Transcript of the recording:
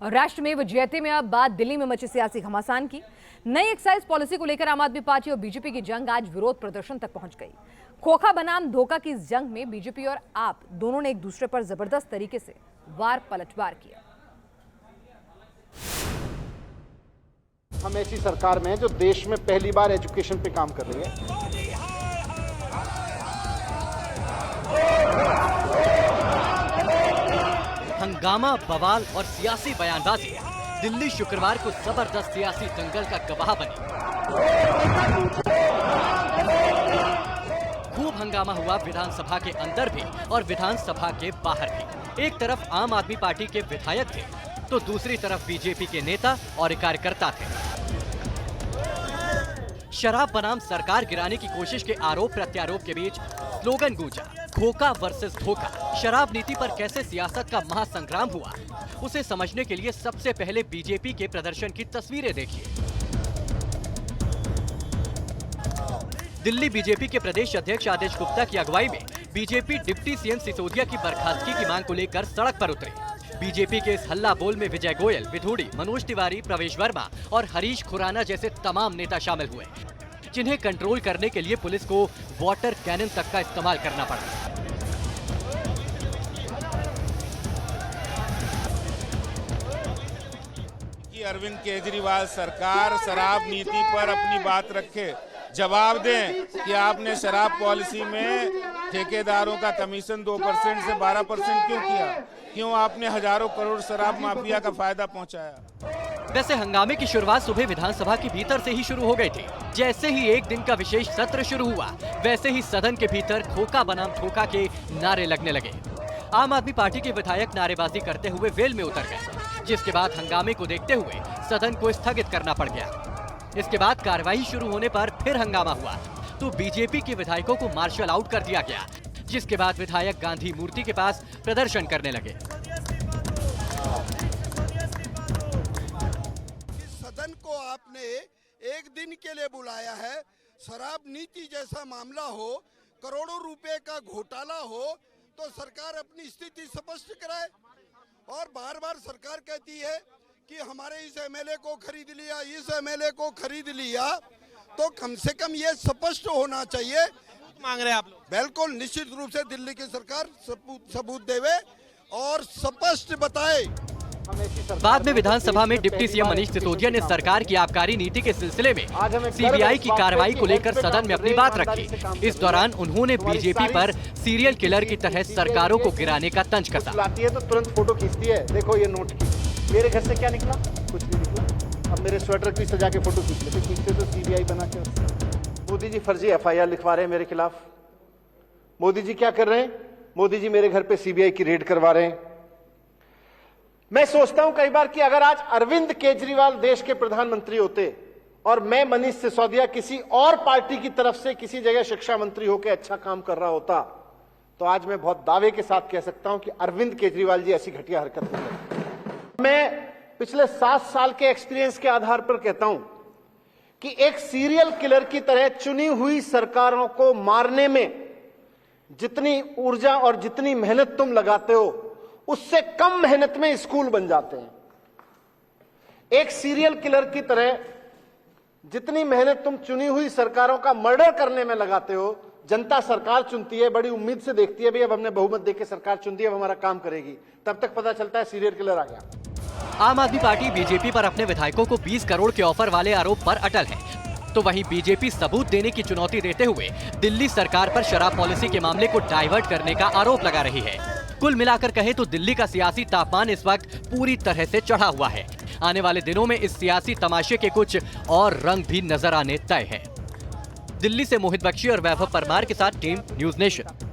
राष्ट्र में जयते में अब बात दिल्ली में मची सियासी घमासान की। नई एक्साइज पॉलिसी को लेकर आम आदमी पार्टी और बीजेपी की जंग आज विरोध प्रदर्शन तक पहुंच गई। खोखा बनाम धोखा की इस जंग में बीजेपी और आप दोनों ने एक दूसरे पर जबरदस्त तरीके से वार पलटवार किया। हम ऐसी सरकार में हैं जो देश में पहली बार एजुकेशन पे काम कर रही है। हंगामा, बवाल और सियासी बयानबाजी दिल्ली शुक्रवार को जबरदस्त सियासी दंगल का गवाह बनी। खूब हंगामा हुआ विधानसभा के अंदर भी और विधानसभा के बाहर भी। एक तरफ आम आदमी पार्टी के विधायक थे तो दूसरी तरफ बीजेपी के नेता और कार्यकर्ता थे। शराब बनाम सरकार गिराने की कोशिश के आरोप प्रत्यारोप के बीच स्लोगन गूंजा, खोखा वर्सेस धोखा। शराब नीति पर कैसे सियासत का महासंग्राम हुआ, उसे समझने के लिए सबसे पहले बीजेपी के प्रदर्शन की तस्वीरें देखिए। दिल्ली बीजेपी के प्रदेश अध्यक्ष आदेश गुप्ता की अगुवाई में बीजेपी डिप्टी सीएम सिसोदिया की बर्खास्तगी की मांग को लेकर सड़क पर उतरे। बीजेपी के इस हल्ला बोल में विजय गोयल, विधूड़ी, मनोज तिवारी, प्रवेश वर्मा और हरीश खुराना जैसे तमाम नेता शामिल हुए, जिन्हें कंट्रोल करने के लिए पुलिस को वाटर कैनन तक का इस्तेमाल करना पड़ा। कि अरविंद केजरीवाल सरकार शराब नीति पर अपनी बात रखे, जवाब दें कि आपने शराब पॉलिसी में ठेकेदारों का कमीशन 2% से 12% क्यों किया? क्यों आपने हजारों करोड़ शराब माफिया का फायदा पहुंचाया? वैसे हंगामे की शुरुआत सुबह विधानसभा के भीतर से ही शुरू हो गई थी। जैसे ही एक दिन का विशेष सत्र शुरू हुआ, वैसे ही सदन के भीतर खोखा बनाम धोखा के नारे लगने लगे। आम आदमी पार्टी के विधायक नारेबाजी करते हुए वेल में उतर गए, जिसके बाद हंगामे को देखते हुए सदन को स्थगित करना पड़ गया। इसके बाद कार्रवाई शुरू होने पर फिर हंगामा हुआ तो बीजेपी के विधायकों को मार्शल आउट कर दिया गया, जिसके बाद विधायक गांधी मूर्ति के पास प्रदर्शन करने लगे। सदन को आपने एक दिन के लिए बुलाया है, शराब नीति जैसा मामला हो, करोड़ों रुपए का घोटाला हो, तो सरकार अपनी स्थिति स्पष्ट कराए। और बार बार सरकार कहती है कि हमारे इस एमएलए को खरीद लिया, इस एमएलए को खरीद लिया, तो कम से कम ये स्पष्ट होना चाहिए। मांग रहे हैं आप लोग? बिल्कुल निश्चित रूप से दिल्ली की सरकार सबूत देवे और स्पष्ट बताए। बाद में विधानसभा में डिप्टी सीएम मनीष सिसोदिया ने सरकार की आबकारी नीति के सिलसिले में सीबीआई की कार्रवाई को लेकर सदन में अपनी बात रखी। इस दौरान उन्होंने बीजेपी पर सीरियल किलर की तरह सरकारों को गिराने का तंज कसा। लाती है तो तुरंत फोटो खींचती है, देखो ये नोट की। मेरे घर से क्या निकला? कुछ नहीं निकला। अब मेरे स्वेटर की सजा के फोटो खींच लेते, खींचते तो सीबीआई बना के। मोदी जी फर्जी एफआईआर लिखवा रहे हैं मेरे खिलाफ। मोदी जी क्या कर रहे हैं? मोदी जी मेरे घर पे सीबीआई की रेड करवा रहे हैं। मैं सोचता हूं कई बार कि अगर आज अरविंद केजरीवाल देश के प्रधानमंत्री होते और मैं मनीष सिसोदिया किसी और पार्टी की तरफ से किसी जगह शिक्षा मंत्री होकर अच्छा काम कर रहा होता, तो आज मैं बहुत दावे के साथ कह सकता हूं कि अरविंद केजरीवाल जी ऐसी घटिया हरकत नहीं करते। मैं पिछले 7 साल के एक्सपीरियंस के आधार पर कहता हूं कि एक सीरियल किलर की तरह चुनी हुई सरकारों को मारने में जितनी ऊर्जा और जितनी मेहनत तुम लगाते हो, उससे कम मेहनत में स्कूल बन जाते हैं। एक सीरियल किलर की तरह जितनी मेहनत तुम चुनी हुई सरकारों का मर्डर करने में लगाते हो, जनता सरकार चुनती है, बड़ी उम्मीद से देखती है, भाई अब हमने बहुमत देकर सरकार चुन दी, अब हमारा काम करेगी। तब तक पता चलता है सीरियल किलर आ गया। आम आदमी पार्टी बीजेपी पर अपने विधायकों को 20 करोड़ के ऑफर वाले आरोप पर अटल है, तो वहीं बीजेपी सबूत देने की चुनौती देते हुए दिल्ली सरकार पर शराब पॉलिसी के मामले को डाइवर्ट करने का आरोप लगा रही है। कुल मिलाकर कहें तो दिल्ली का सियासी तापमान इस वक्त पूरी तरह से चढ़ा हुआ है। आने वाले दिनों में इस सियासी तमाशे के कुछ और रंग भी नजर आने तय है। दिल्ली से मोहित बख्शी और वैभव परमार के साथ टीम न्यूज़ नेशन।